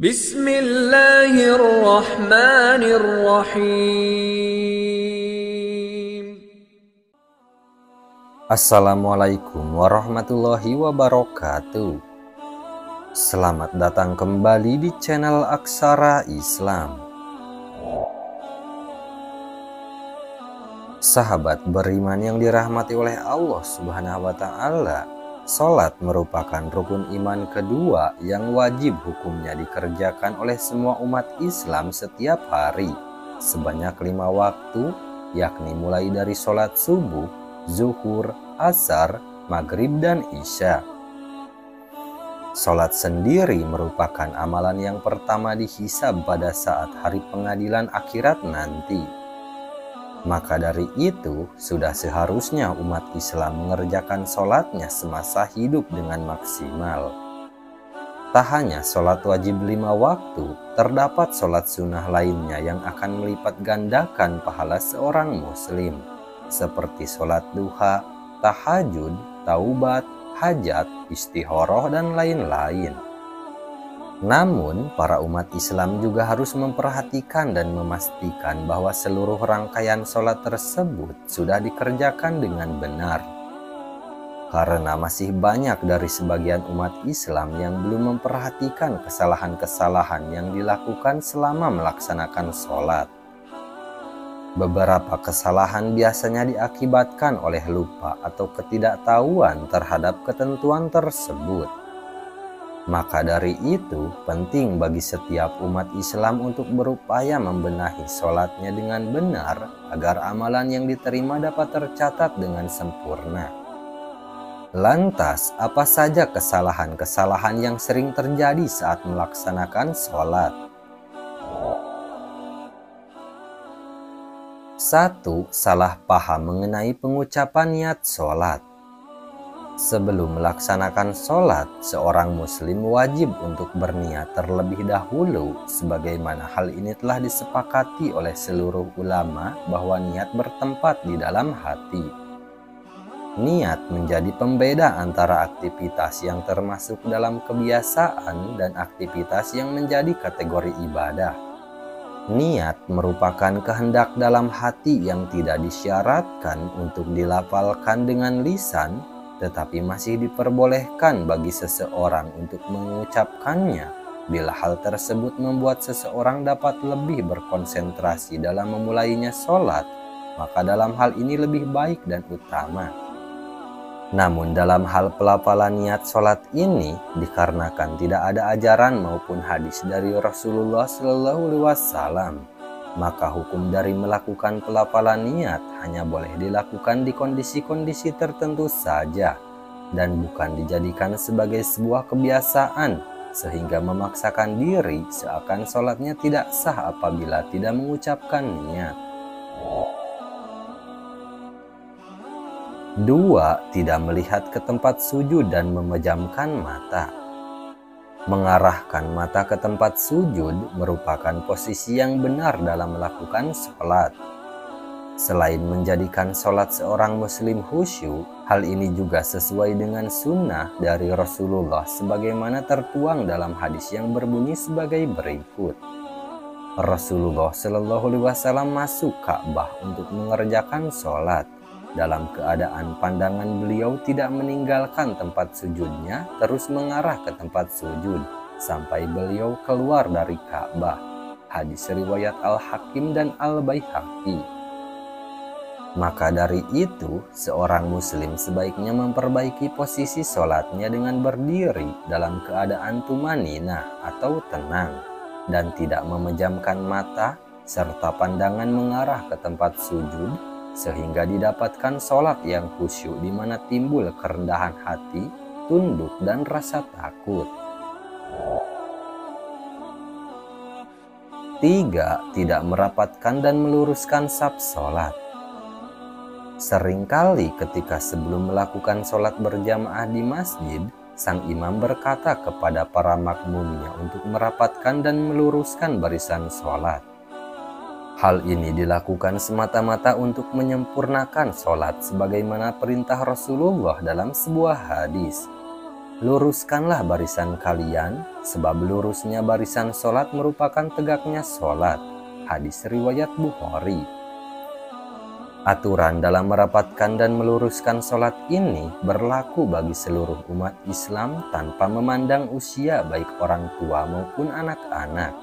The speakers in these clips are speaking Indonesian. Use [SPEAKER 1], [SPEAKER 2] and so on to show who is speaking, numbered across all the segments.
[SPEAKER 1] Bismillahirrahmanirrahim.
[SPEAKER 2] Assalamualaikum warahmatullahi wabarakatuh. Selamat datang kembali di channel Aksara Islam. Sahabat beriman yang dirahmati oleh Allah Subhanahu wa Ta'ala, salat merupakan rukun iman kedua yang wajib hukumnya dikerjakan oleh semua umat Islam setiap hari sebanyak 5 waktu, yakni mulai dari salat subuh, zuhur, asar, maghrib, dan isya. Salat sendiri merupakan amalan yang pertama dihisab pada saat hari pengadilan akhirat nanti. Maka dari itu, sudah seharusnya umat Islam mengerjakan sholatnya semasa hidup dengan maksimal. Tak hanya sholat wajib 5 waktu, terdapat sholat sunnah lainnya yang akan melipat gandakan pahala seorang muslim, seperti sholat duha, tahajud, taubat, hajat, istikharah, dan lain-lain. Namun, para umat Islam juga harus memperhatikan dan memastikan bahwa seluruh rangkaian sholat tersebut sudah dikerjakan dengan benar. Karena masih banyak dari sebagian umat Islam yang belum memperhatikan kesalahan-kesalahan yang dilakukan selama melaksanakan sholat. Beberapa kesalahan biasanya diakibatkan oleh lupa atau ketidaktahuan terhadap ketentuan tersebut. Maka dari itu, penting bagi setiap umat Islam untuk berupaya membenahi sholatnya dengan benar agar amalan yang diterima dapat tercatat dengan sempurna. Lantas, apa saja kesalahan-kesalahan yang sering terjadi saat melaksanakan sholat? 1. Salah paham mengenai pengucapan niat sholat. Sebelum melaksanakan sholat, seorang muslim wajib untuk berniat terlebih dahulu, sebagaimana hal ini telah disepakati oleh seluruh ulama bahwa niat bertempat di dalam hati. Niat menjadi pembeda antara aktivitas yang termasuk dalam kebiasaan dan aktivitas yang menjadi kategori ibadah. Niat merupakan kehendak dalam hati yang tidak disyaratkan untuk dilafalkan dengan lisan, tetapi masih diperbolehkan bagi seseorang untuk mengucapkannya bila hal tersebut membuat seseorang dapat lebih berkonsentrasi dalam memulainya sholat, maka dalam hal ini lebih baik dan utama. Namun dalam hal pelafalan niat sholat ini, dikarenakan tidak ada ajaran maupun hadis dari Rasulullah SAW, maka hukum dari melakukan pelafalan niat hanya boleh dilakukan di kondisi-kondisi tertentu saja dan bukan dijadikan sebagai sebuah kebiasaan sehingga memaksakan diri seakan sholatnya tidak sah apabila tidak mengucapkan niat. 2. Tidak melihat ke tempat sujud dan memejamkan mata. Mengarahkan mata ke tempat sujud merupakan posisi yang benar dalam melakukan sholat. Selain menjadikan sholat seorang muslim khusyuk, hal ini juga sesuai dengan sunnah dari Rasulullah sebagaimana tertuang dalam hadis yang berbunyi sebagai berikut. Rasulullah SAW masuk Ka'bah untuk mengerjakan sholat. Dalam keadaan pandangan beliau tidak meninggalkan tempat sujudnya, terus mengarah ke tempat sujud sampai beliau keluar dari Ka'bah. Hadis riwayat Al-Hakim dan Al-Baihaqi. Maka dari itu, seorang muslim sebaiknya memperbaiki posisi sholatnya dengan berdiri dalam keadaan tumaninah atau tenang dan tidak memejamkan mata serta pandangan mengarah ke tempat sujud, sehingga didapatkan sholat yang khusyuk di mana timbul kerendahan hati, tunduk, dan rasa takut. 3. Tidak merapatkan dan meluruskan saf sholat. Seringkali ketika sebelum melakukan sholat berjamaah di masjid, sang imam berkata kepada para makmumnya untuk merapatkan dan meluruskan barisan sholat. Hal ini dilakukan semata-mata untuk menyempurnakan sholat sebagaimana perintah Rasulullah dalam sebuah hadis. Luruskanlah barisan kalian sebab lurusnya barisan sholat merupakan tegaknya sholat. Hadis riwayat Bukhari. Aturan dalam merapatkan dan meluruskan sholat ini berlaku bagi seluruh umat Islam tanpa memandang usia baik orang tua maupun anak-anak.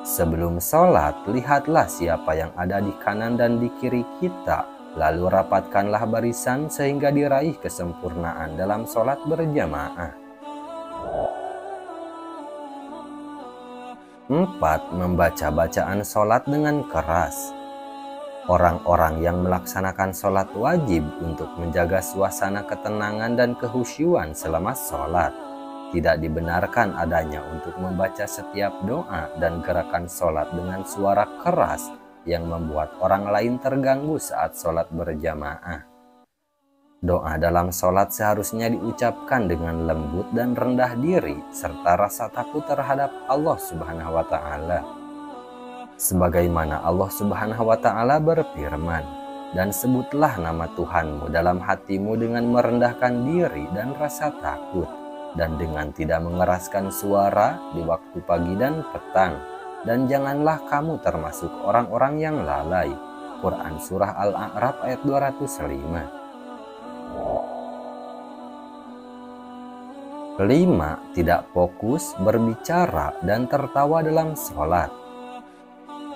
[SPEAKER 2] Sebelum sholat, lihatlah siapa yang ada di kanan dan di kiri kita, lalu rapatkanlah barisan sehingga diraih kesempurnaan dalam sholat berjamaah. 4. Membaca bacaan sholat dengan keras. Orang-orang yang melaksanakan sholat wajib untuk menjaga suasana ketenangan dan kehusyuan selama sholat. Tidak dibenarkan adanya untuk membaca setiap doa dan gerakan sholat dengan suara keras yang membuat orang lain terganggu saat sholat berjamaah. Doa dalam sholat seharusnya diucapkan dengan lembut dan rendah diri serta rasa takut terhadap Allah Subhanahu wa Ta'ala. Sebagaimana Allah Subhanahu wa Ta'ala berfirman, "Dan sebutlah nama Tuhanmu dalam hatimu dengan merendahkan diri dan rasa takut, dan dengan tidak mengeraskan suara di waktu pagi dan petang, dan janganlah kamu termasuk orang-orang yang lalai." Quran Surah Al-A'raf ayat 205. 5. Tidak fokus, berbicara, dan tertawa dalam sholat.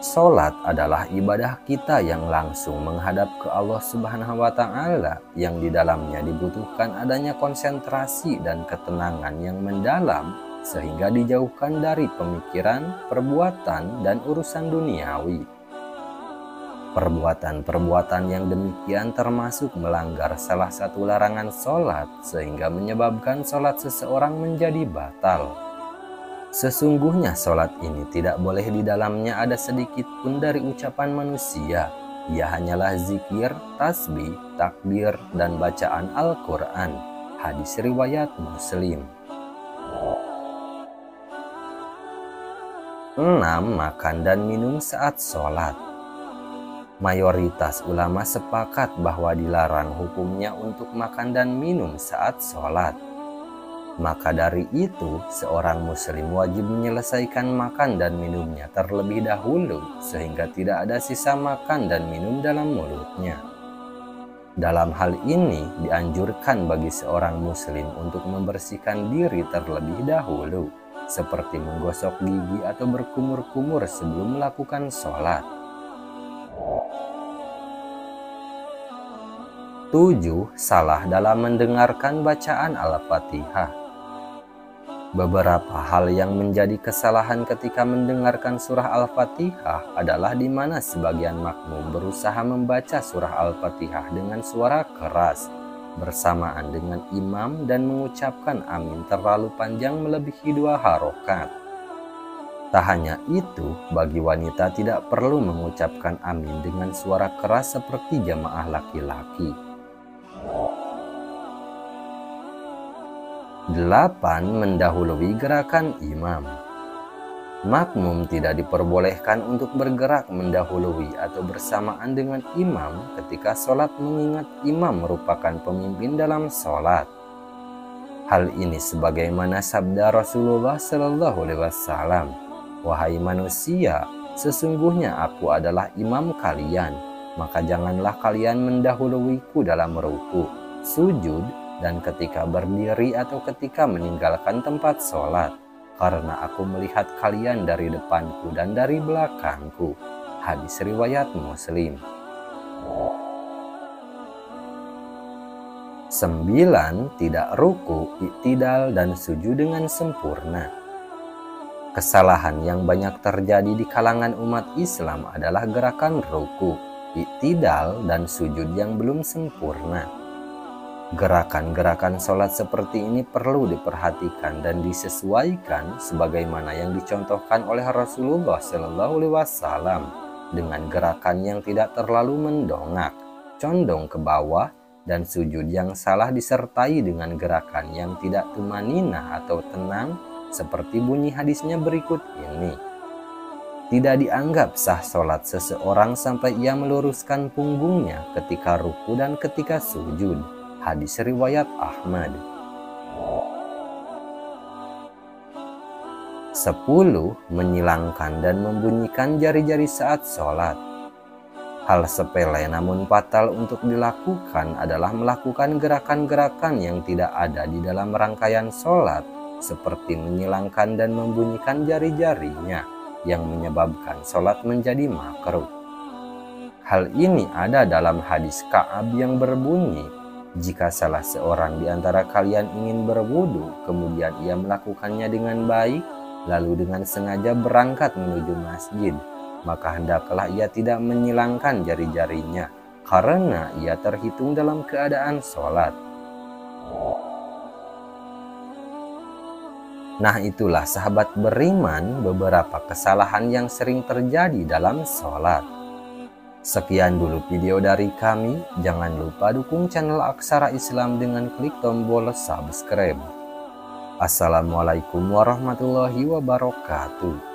[SPEAKER 2] Sholat adalah ibadah kita yang langsung menghadap ke Allah Subhanahu wa Ta'ala, yang di dalamnya dibutuhkan adanya konsentrasi dan ketenangan yang mendalam sehingga dijauhkan dari pemikiran, perbuatan, dan urusan duniawi. Perbuatan-perbuatan yang demikian termasuk melanggar salah satu larangan sholat sehingga menyebabkan sholat seseorang menjadi batal. Sesungguhnya sholat ini tidak boleh di dalamnya ada sedikit pun dari ucapan manusia. Ia hanyalah zikir, tasbih, takbir, dan bacaan Al-Quran. Hadis riwayat Muslim. 6. Makan dan minum saat sholat. Mayoritas ulama sepakat bahwa dilarang hukumnya untuk makan dan minum saat sholat. Maka dari itu, seorang muslim wajib menyelesaikan makan dan minumnya terlebih dahulu sehingga tidak ada sisa makan dan minum dalam mulutnya. Dalam hal ini, dianjurkan bagi seorang muslim untuk membersihkan diri terlebih dahulu, seperti menggosok gigi atau berkumur-kumur sebelum melakukan sholat. 7. Salah dalam mendengarkan bacaan Al-Fatihah. Beberapa hal yang menjadi kesalahan ketika mendengarkan surah Al-Fatihah adalah di mana sebagian makmum berusaha membaca surah Al-Fatihah dengan suara keras bersamaan dengan imam dan mengucapkan amin terlalu panjang melebihi 2 harokat. Tak hanya itu, bagi wanita tidak perlu mengucapkan amin dengan suara keras seperti jamaah laki-laki. 8. Mendahului gerakan imam. Makmum tidak diperbolehkan untuk bergerak mendahului atau bersamaan dengan imam ketika sholat, mengingat imam merupakan pemimpin dalam sholat. Hal ini sebagaimana sabda Rasulullah Shallallahu Alaihi Wasallam, "Wahai manusia, sesungguhnya aku adalah imam kalian, maka janganlah kalian mendahuluiku dalam ruku, sujud, dan ketika berdiri atau ketika meninggalkan tempat sholat, karena aku melihat kalian dari depanku dan dari belakangku." Hadis riwayat Muslim. 9. Tidak ruku, i'tidal, dan sujud dengan sempurna. Kesalahan yang banyak terjadi di kalangan umat Islam adalah gerakan ruku, i'tidal, dan sujud yang belum sempurna. Gerakan-gerakan sholat seperti ini perlu diperhatikan dan disesuaikan sebagaimana yang dicontohkan oleh Rasulullah Shallallahu Alaihi Wasallam, dengan gerakan yang tidak terlalu mendongak, condong ke bawah, dan sujud yang salah disertai dengan gerakan yang tidak tumanina atau tenang seperti bunyi hadisnya berikut ini. Tidak dianggap sah sholat seseorang sampai ia meluruskan punggungnya ketika ruku dan ketika sujud. Hadis riwayat Ahmad. 10. Menyilangkan dan membunyikan jari-jari saat sholat. Hal sepele namun fatal untuk dilakukan adalah melakukan gerakan-gerakan yang tidak ada di dalam rangkaian sholat, seperti menyilangkan dan membunyikan jari-jarinya yang menyebabkan sholat menjadi makruh. Hal ini ada dalam hadis Ka'ab yang berbunyi, jika salah seorang di antara kalian ingin berwudu, kemudian ia melakukannya dengan baik, lalu dengan sengaja berangkat menuju masjid, maka hendaklah ia tidak menyilangkan jari-jarinya, karena ia terhitung dalam keadaan sholat. Nah, itulah sahabat beriman beberapa kesalahan yang sering terjadi dalam sholat. Sekian dulu video dari kami. Jangan lupa dukung channel Aksara Islam dengan klik tombol subscribe. Assalamualaikum warahmatullahi wabarakatuh.